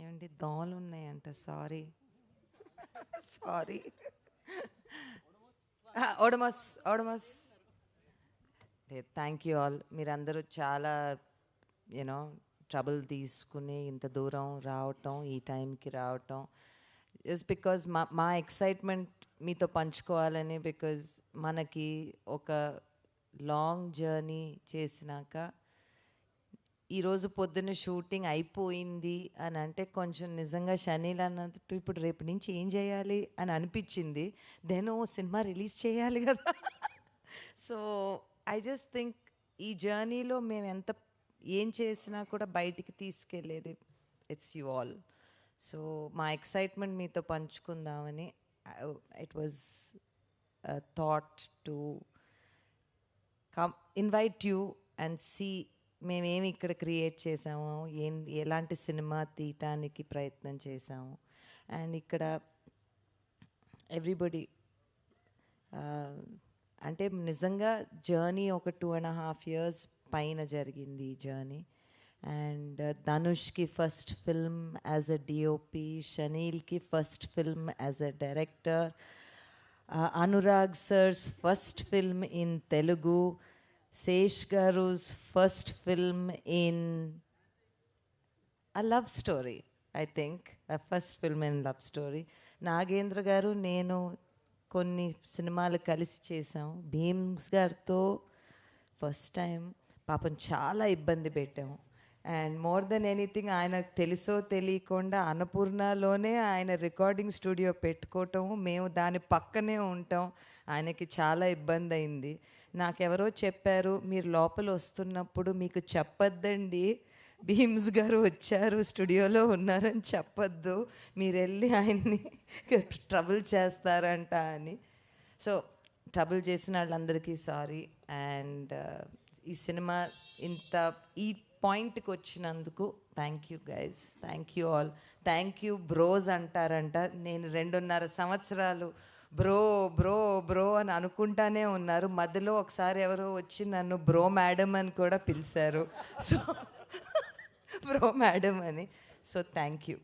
ఏమండి దోమలు ఉన్నాయంట. Sorry sorry. Odomos Odomos. Thank you all. మీరందరూ చాలా యూనో ట్రబుల్ తీసుకుని ఇంత దూరం రావటం, ఈ టైంకి రావటం, జస్ట్ బికాజ్ మా ఎక్సైట్మెంట్ మీతో పంచుకోవాలని. బికాజ్ మనకి ఒక లాంగ్ జర్నీ చేసినాక ఈరోజు పొద్దున్న షూటింగ్ అయిపోయింది అని అంటే కొంచెం నిజంగా షనీల్ అన్నట్టు ఇప్పుడు రేపు నుంచి ఏం చేయాలి అని అనిపించింది. దెన్ ఓ సినిమా రిలీజ్ చేయాలి కదా. సో ఐ జస్ట్ థింక్ ఈ జర్నీలో మేము ఏం చేసినా కూడా బయటికి తీసుకెళ్ళేది ఇట్స్ యు ఆల్. సో మా ఎక్సైట్మెంట్ మీతో పంచుకుందామని it was thought to invite you and see మేమేమి ఇక్కడ క్రియేట్ చేసాము, ఎలాంటి సినిమా తీయటానికి ప్రయత్నం చేసాము. అండ్ ఇక్కడ ఎవ్రీబడి అంటే నిజంగా జర్నీ ఒక 2.5 years పైన జరిగింది ఈ జర్నీ. అండ్ ధనుష్కి first film as a DOP, షనీల్కి first film as a director, Anurag sir's first film in Telugu, Sesh గారు's first film in a love story, I think, a first film in love story. Nagendra గారు నేను కొన్ని సినిమాలు కలిసి చేసాం. భీమ్స్ గారితో ఫస్ట్ టైం పాపం చాలా ఇబ్బంది పెట్టాము. అండ్ మోర్ దెన్ ఎనీథింగ్ ఆయన తెలుసో తెలియకుండా అన్నపూర్ణలోనే ఆయన రికార్డింగ్ స్టూడియో పెట్టుకోవటము, మేము దాని పక్కనే ఉంటాం. ఆయనకి చాలా ఇబ్బంది అయింది. నాకెవరో చెప్పారు, మీరు లోపల వస్తున్నప్పుడు మీకు చెప్పొద్దండి, భీమ్స్ గారు వచ్చారు స్టూడియోలో ఉన్నారని చెప్పొద్దు, మీరు వెళ్ళి ఆయన్ని ట్రబుల్ చేస్తారంట అని. సో ట్రబుల్ చేసిన వాళ్ళందరికీ సారీ. అండ్ ఈ సినిమా ఈ పాయింట్కి వచ్చినందుకు thank you guys, thank you all. Thank you bros అంటారంట. నేను 2.5 సంవత్సరాలు బ్రో బ్రో బ్రో అని అనుకుంటానే ఉన్నారు. మధ్యలో ఒకసారి ఎవరో వచ్చి నన్ను బ్రో మేడం అని కూడా పిలిచారు. సో బ్రో మేడం అని. So thank you.